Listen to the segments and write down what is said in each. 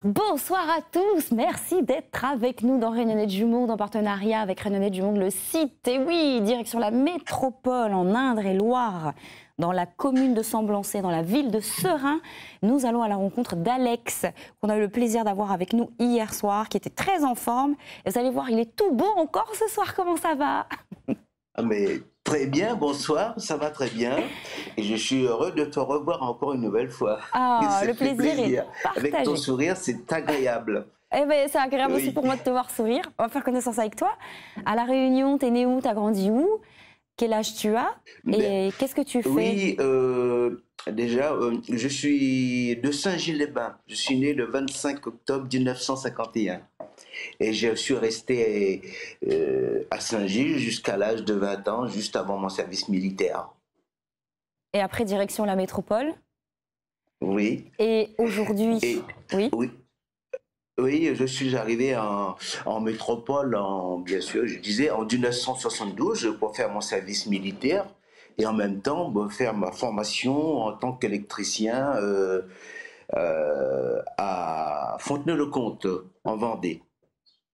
Bonsoir à tous, merci d'être avec nous dans Rayonnettes du Monde en partenariat avec Rayonnettes du Monde, le site. Et oui, direction la métropole en Indre-et-Loire, dans la commune de Semblançay, dans la ville de Serein. Nous allons à la rencontre d'Alex, qu'on a eu le plaisir d'avoir avec nous hier soir, qui était très en forme. Et vous allez voir, il est tout beau encore ce soir, comment ça va? Ah mais très bien, bonsoir, ça va très bien. Et je suis heureux de te revoir encore une nouvelle fois. Ah, Ça le fait plaisir est Avec ton partagé. sourire, c'est agréable. Eh ben, c'est agréable aussi Oui. pour moi de te voir sourire. On va faire connaissance avec toi. À La Réunion, t'es né où? T'as grandi où? Quel âge tu as? Ben, Et qu'est-ce que tu fais? oui, déjà, je suis de Saint-Gilles-les-Bains. Je suis né le 25 octobre 1951. Et je suis resté à Saint-Gilles jusqu'à l'âge de 20 ans, juste avant mon service militaire. Et après, direction la métropole. Oui. Et aujourd'hui, Et oui. oui. Oui, je suis arrivé en métropole, bien sûr, je disais, en 1972 pour faire mon service militaire et en même temps pour faire ma formation en tant qu'électricien à Fontenay-le-Comte, en Vendée.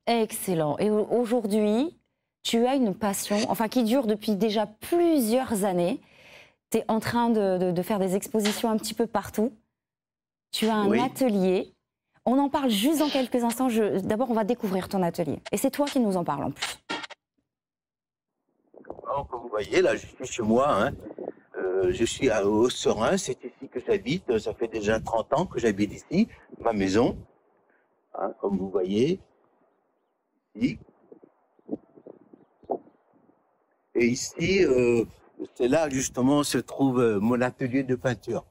Excellent. Et aujourd'hui, tu as une passion, enfin qui dure depuis déjà plusieurs années. Tu es en train de faire des expositions un petit peu partout. Tu as un Oui. atelier. On en parle juste dans quelques instants. D'abord, on va découvrir ton atelier. Et c'est toi qui nous en parles en plus. Alors, comme vous voyez, là, je suis chez moi. Hein. Je suis au Serein, c'est ici que j'habite. Ça fait déjà 30 ans que j'habite ici, ma maison. Hein, comme vous voyez, ici. Et ici, c'est là justement se trouve mon atelier de peinture.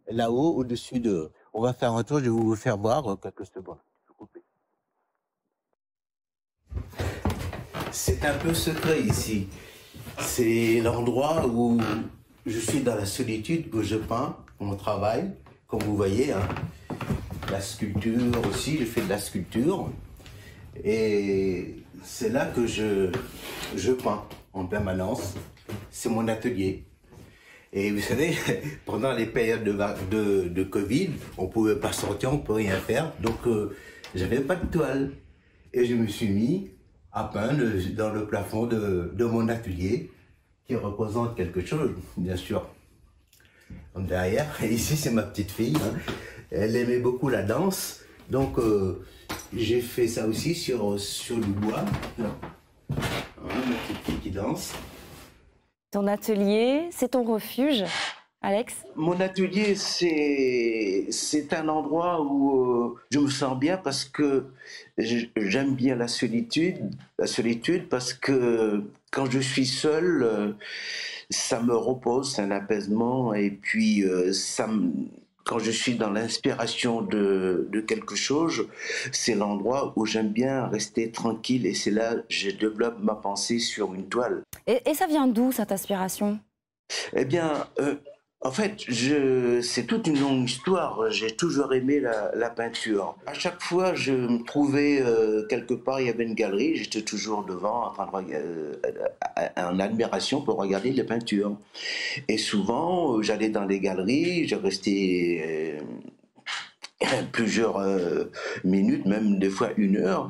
Là-haut, au-dessus de... On va faire un tour, je vais vous faire voir quelques secondes. C'est un peu secret ici. C'est l'endroit où je suis dans la solitude, où je peins, mon travail, comme vous voyez. Hein. La sculpture aussi, je fais de la sculpture. Et c'est là que je peins en permanence. C'est mon atelier. Et vous savez, pendant les périodes de Covid, on ne pouvait pas sortir, on ne pouvait rien faire. Donc, j'avais pas de toile. Et je me suis mis à peindre dans le plafond de mon atelier, qui représente quelque chose, bien sûr. Comme derrière, et ici, c'est ma petite fille. Hein. Elle aimait beaucoup la danse. Donc, j'ai fait ça aussi sur le bois. Hein, ma petite fille qui danse. Ton atelier, c'est ton refuge, Alex? Mon atelier, c'est un endroit où je me sens bien parce que j'aime bien la solitude parce que quand je suis seul, ça me repose, c'est un apaisement et puis quand je suis dans l'inspiration de quelque chose, c'est l'endroit où j'aime bien rester tranquille et c'est là que je développe ma pensée sur une toile. Et ça vient d'où, cette inspiration? Eh bien, en fait, c'est toute une longue histoire. J'ai toujours aimé la peinture. À chaque fois, je me trouvais quelque part, il y avait une galerie, j'étais toujours devant, en train en admiration pour regarder les peintures. Et souvent, j'allais dans les galeries, je restais plusieurs minutes, même des fois 1 heure.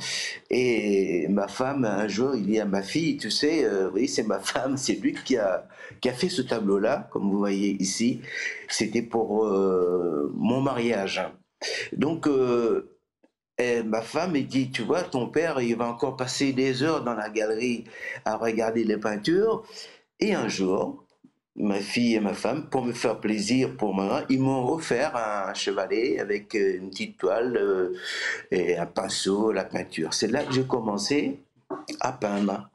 Et ma femme, un jour, il dit à ma fille, tu sais, oui, c'est ma femme, c'est lui qui a fait ce tableau-là, comme vous voyez ici. C'était pour mon mariage. Donc, et ma femme me dit, tu vois, ton père, il va encore passer des heures dans la galerie à regarder les peintures. Et un jour, ma fille et ma femme, pour me faire plaisir pour moi, ils m'ont offert un chevalet avec une petite toile et un pinceau, la peinture. C'est là que j'ai commencé à peindre.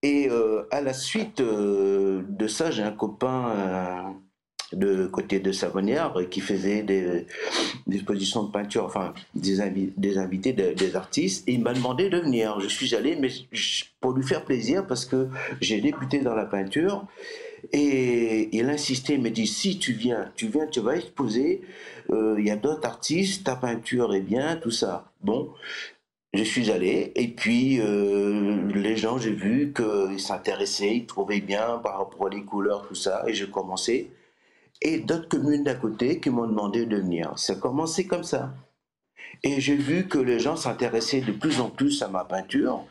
Et à la suite de ça, j'ai un copain de côté de Savonnières qui faisait des expositions de peinture, enfin des invités, des artistes, et il m'a demandé de venir. Je suis allé, mais pour lui faire plaisir, parce que j'ai débuté dans la peinture. Et il insistait, il me dit, si tu viens, tu vas exposer, il y a d'autres artistes, ta peinture est bien, tout ça. Bon, je suis allé, et puis les gens, j'ai vu qu'ils s'intéressaient, ils trouvaient bien par rapport aux couleurs, tout ça, et j'ai commencé. Et d'autres communes d'à côté qui m'ont demandé de venir. Ça a commencé comme ça. Et j'ai vu que les gens s'intéressaient de plus en plus à ma peinture.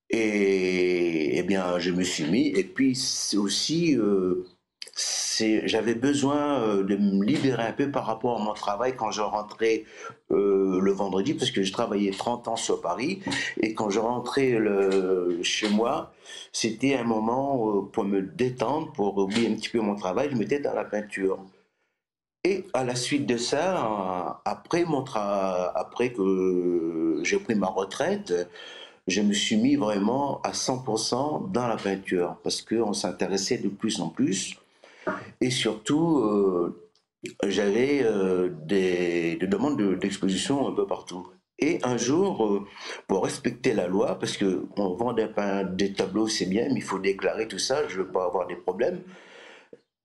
Et, eh bien, je me suis mis. Et puis c'est aussi, j'avais besoin de me libérer un peu par rapport à mon travail quand je rentrais le vendredi, parce que je travaillais 30 ans sur Paris. Et quand je rentrais chez moi, c'était un moment pour me détendre, pour oublier un petit peu mon travail. Je m'étais dans la peinture. Et à la suite de ça, après que j'ai pris ma retraite, je me suis mis vraiment à 100% dans la peinture parce qu'on s'intéressait de plus en plus. Et surtout, j'avais des demandes d'exposition un peu partout. Et un jour, pour respecter la loi, parce qu'on vend des tableaux, c'est bien, mais il faut déclarer tout ça, je ne veux pas avoir des problèmes.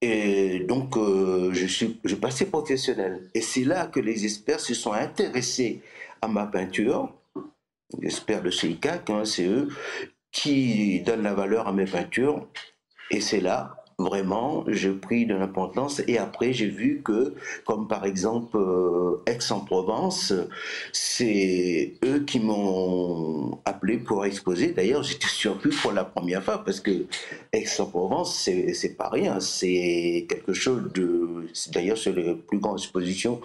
Et donc, je passais professionnel. Et c'est là que les experts se sont intéressés à ma peinture. Les experts de CICAC, hein, c'est eux qui donnent la valeur à mes peintures. Et c'est là, vraiment, j'ai pris de l'importance. Et après, j'ai vu que, comme par exemple Aix-en-Provence, c'est eux qui m'ont appelé pour exposer. D'ailleurs, j'étais surpris pour la première fois parce que Aix-en-Provence, c'est pas rien. C'est quelque chose de. D'ailleurs, c'est la plus grande exposition.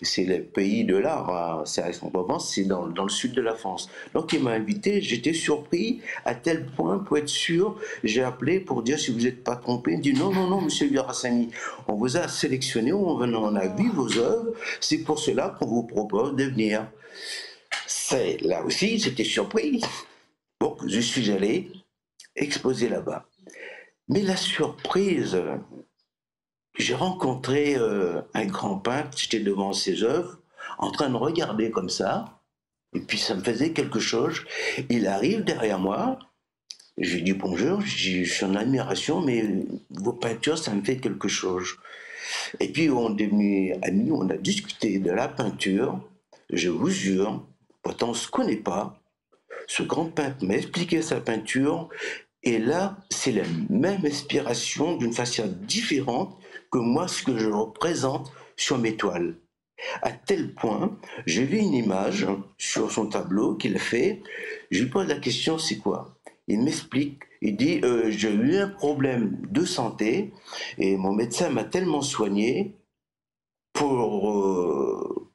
C'est le pays de l'art. Hein. C'est Aix-en-Provence, c'est dans le sud de la France. Donc, il m'a invité. J'étais surpris à tel point, pour être sûr, j'ai appelé pour dire si vous n'êtes pas trompé. Il dit non, non, non, monsieur Virassani, on vous a sélectionné, on a vu vos œuvres, c'est pour cela qu'on vous propose de venir. Là aussi, j'étais surpris. Bon, je suis allé exposer là-bas. Mais la surprise, j'ai rencontré un grand peintre, j'étais devant ses œuvres, en train de regarder comme ça, et puis ça me faisait quelque chose. Il arrive derrière moi, je lui dis bonjour, je suis en admiration, mais vos peintures, ça me fait quelque chose. Et puis on est devenus amis, on a discuté de la peinture, je vous jure, pourtant on ne se connaît pas. Ce grand peintre m'a expliqué sa peinture, et là, c'est la même inspiration d'une façon différente que moi, ce que je représente sur mes toiles. À tel point, j'ai vu une image sur son tableau qu'il a fait, je lui pose la question, c'est quoi? Il m'explique, il dit, j'ai eu un problème de santé et mon médecin m'a tellement soigné pour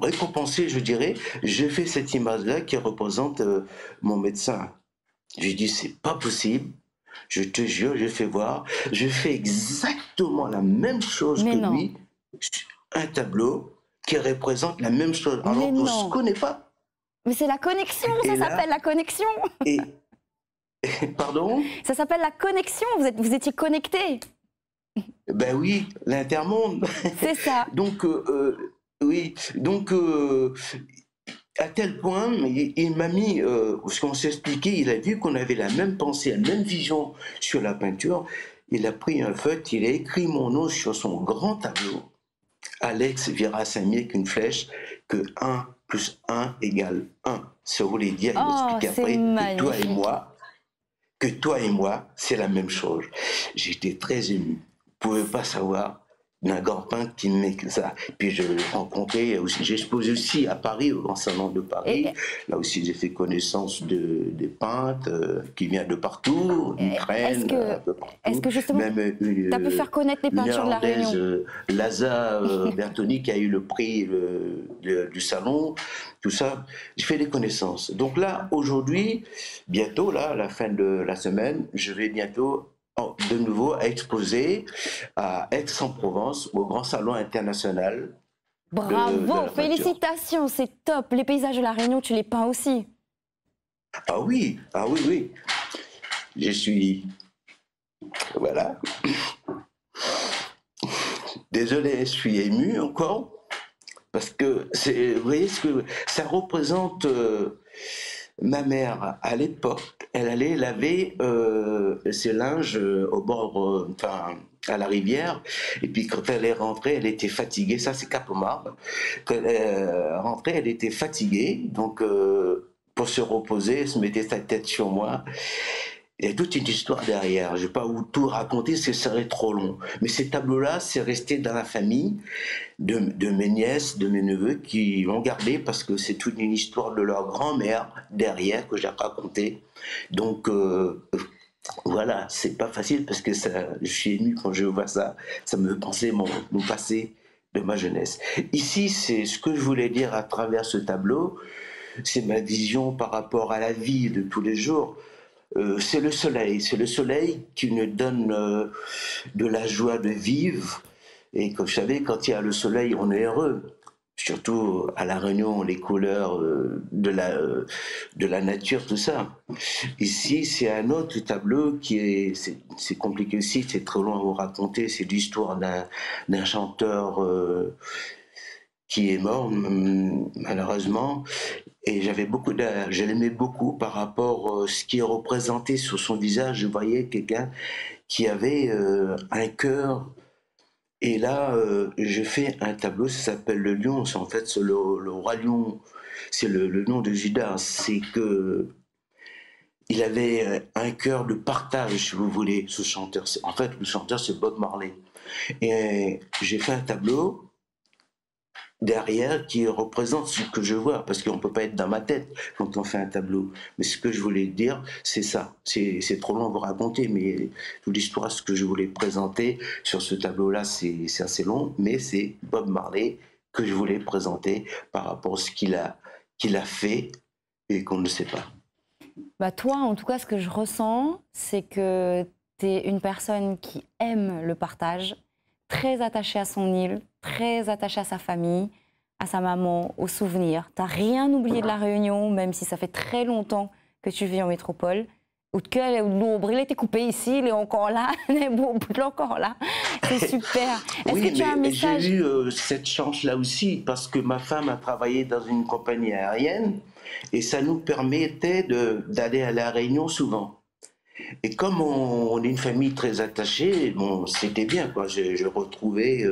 récompenser, je dirais, j'ai fait cette image-là qui représente mon médecin. J'ai dit, c'est pas possible, je te jure, je fais voir, je fais exactement la même chose Mais que non. lui, un tableau qui représente la même chose, alors Mais qu'on ne se non. connaît pas. Mais c'est la connexion, ça Et s'appelle là, la connexion. et, pardon? Ça s'appelle la connexion, vous étiez connectés. Ben oui, l'intermonde. C'est ça. Donc, oui, donc, à tel point, il m'a mis, ce qu'on s'est expliqué, il a vu qu'on avait la même pensée, la même vision sur la peinture. Il a pris un feutre, il a écrit mon nom sur son grand tableau. Alex Virassani avec une flèche, que 1 plus 1 égale 1. Ça voulait dire, il Oh, m'explique c'est après, magnifique. que toi et moi, c'est la même chose. J'étais très ému. Vous ne pouvez pas savoir d'un grand peintre qui me met que ça. Puis je l'ai rencontré aussi, j'ai exposé aussi à Paris, au Grand Salon de Et, Paris. Là aussi, j'ai fait connaissance des peintres qui viennent de partout, est-ce d'Ukraine, un que, peu est-ce partout. que justement, Même tu as pu faire connaître les une peintures de la néerlandaise, Réunion? Laza Bertoni, qui a eu le prix du salon, tout ça. J'ai fait des connaissances. Donc là, aujourd'hui, bientôt, là, à la fin de la semaine, je vais bientôt de nouveau à exposer à Aix-en-Provence, au Grand Salon international de Bravo, la peinture. félicitations, c'est top. Les paysages de la Réunion, tu les peins aussi. Ah oui, ah oui, oui. Je suis... Voilà. Désolé, je suis ému encore, parce que, vous voyez, ce que ça représente... ma mère, à l'époque, elle allait laver ses linges au bord, enfin, à la rivière. Et puis quand elle est rentrée, elle était fatiguée. Ça, c'est Cap-Marbre. Quand elle est rentrée, elle était fatiguée. Donc, pour se reposer, elle se mettait sa tête sur moi. Il y a toute une histoire derrière. Je ne vais pas vous tout raconter, ce serait trop long. Mais ces tableaux-là, c'est resté dans la famille de mes nièces, de mes neveux qui l'ont gardé parce que c'est toute une histoire de leur grand-mère derrière que j'ai racontée. Donc voilà, c'est pas facile parce que ça, je suis ému quand je vois ça. Ça me fait penser mon passé de ma jeunesse. Ici, c'est ce que je voulais dire à travers ce tableau. C'est ma vision par rapport à la vie de tous les jours. C'est le soleil qui nous donne de la joie de vivre. Et comme vous savez, quand il y a le soleil, on est heureux. Surtout à La Réunion, les couleurs de la nature, tout ça. Ici, c'est un autre tableau qui est, c'est compliqué aussi, c'est trop long à vous raconter. C'est l'histoire d'un chanteur qui est mort, malheureusement. Et je l'aimais beaucoup par rapport à ce qui est représenté sur son visage. Je voyais quelqu'un qui avait un cœur. Et là, je fais un tableau, ça s'appelle le lion. En fait, c'est le roi lion. C'est le nom de Judas. C'est que il avait un cœur de partage, si vous voulez, ce chanteur. En fait, le chanteur, c'est Bob Marley. Et j'ai fait un tableau derrière qui représente ce que je vois, parce qu'on ne peut pas être dans ma tête quand on fait un tableau. Mais ce que je voulais dire, c'est ça. C'est trop long à vous raconter, mais toute l'histoire, ce que je voulais présenter sur ce tableau-là, c'est assez long, mais c'est Bob Marley que je voulais présenter par rapport à ce qu'il a fait et qu'on ne sait pas. Bah toi, en tout cas, ce que je ressens, c'est que tu es une personne qui aime le partage, très attachée à son île, très attachée à sa famille, à sa maman, aux souvenirs. Tu n'as rien oublié de la Réunion, même si ça fait très longtemps que tu vis en métropole. Le nombre, il a été coupé ici, il est encore là, il est encore là. C'est super. Oui, que tu as un message? J'ai eu cette chance-là aussi, parce que ma femme a travaillé dans une compagnie aérienne, et ça nous permettait d'aller à la Réunion souvent. Et comme on est une famille très attachée, bon, c'était bien, quoi. Je retrouvais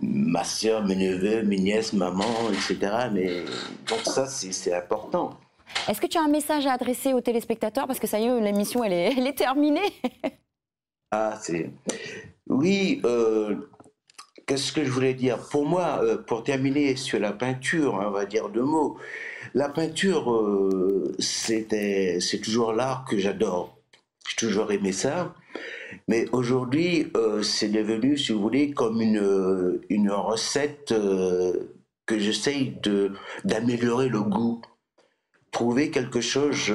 ma soeur, mes neveux, mes nièces, maman, etc. Mais donc ça, c'est important. Est-ce que tu as un message à adresser aux téléspectateurs? Parce que ça y est, l'émission, elle est terminée. Ah, oui, qu'est-ce que je voulais dire? Pour moi, pour terminer sur la peinture, on va dire deux mots. La peinture, c'est toujours l'art que j'adore. J'ai toujours aimé ça. Mais aujourd'hui, c'est devenu, si vous voulez, comme une recette que j'essaye d'améliorer le goût. Trouver quelque chose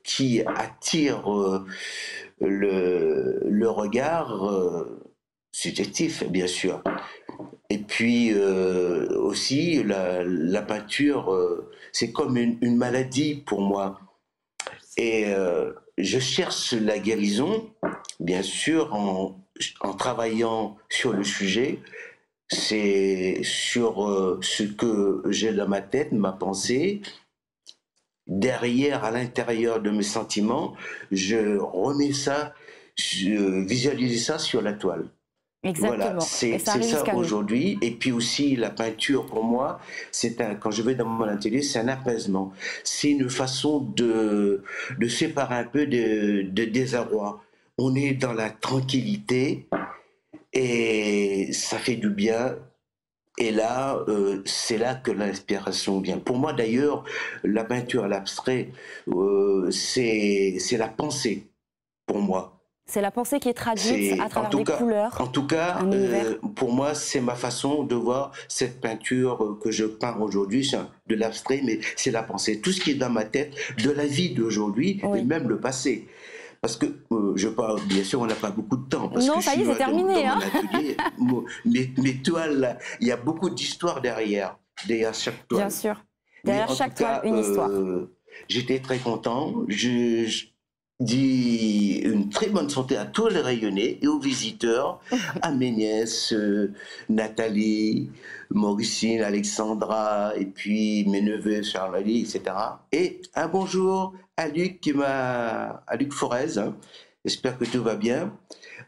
qui attire le regard subjectif, bien sûr. Et puis aussi, la peinture, c'est comme une maladie pour moi. Et je cherche la guérison, bien sûr, en travaillant sur le sujet. C'est sur ce que j'ai dans ma tête, ma pensée. Derrière, à l'intérieur de mes sentiments, je remets ça, je visualise ça sur la toile. Exactement. Voilà, c'est ça aujourd'hui. Et puis aussi, la peinture, pour moi, quand je vais dans mon atelier, c'est un apaisement. C'est une façon de séparer un peu de désarroi. On est dans la tranquillité et ça fait du bien. Et là, c'est là que l'inspiration vient. Pour moi, d'ailleurs, la peinture à l'abstrait, c'est la pensée, pour moi. C'est la pensée qui est traduite à travers des couleurs. En tout cas, pour moi, c'est ma façon de voir cette peinture que je peins aujourd'hui, c'est de l'abstrait, mais c'est la pensée. Tout ce qui est dans ma tête, de la vie d'aujourd'hui, et même le passé. Parce que, bien sûr, on n'a pas beaucoup de temps. Parce non, ça y est, c'est terminé. Dans mon atelier, mes toiles, il y a beaucoup d'histoires derrière chaque toile. Bien sûr. Derrière chaque toile, une histoire. J'étais très content. Je dis une très bonne santé à tous les Rayonnais et aux visiteurs, à mes nièces, Nathalie, Mauricine, Alexandra, et puis mes neveux, Charlie, etc. Et un bonjour à Luc Forez. Hein. J'espère que tout va bien.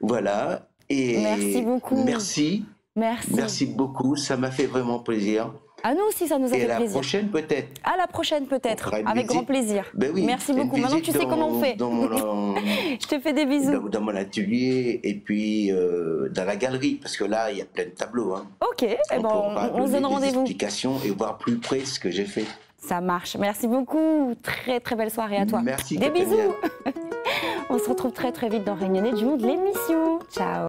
Voilà. Et merci beaucoup. Merci. Merci. Merci beaucoup. Ça m'a fait vraiment plaisir. À nous aussi, ça nous a Et fait à la plaisir. prochaine, peut-être. À la prochaine, peut-être. Avec grand plaisir. Ben oui, merci beaucoup. Maintenant, tu sais comment on fait. Je te fais des bisous. Dans mon atelier et puis dans la galerie, parce que là, il y a plein de tableaux. Hein. Ok, on se donne rendez-vous. Explications et voir plus près ce que j'ai fait. Ça marche. Merci beaucoup. Très, très belle soirée à toi. Merci. Des bisous. On se retrouve très, très vite dans Rayonner du Monde, l'émission. Ciao.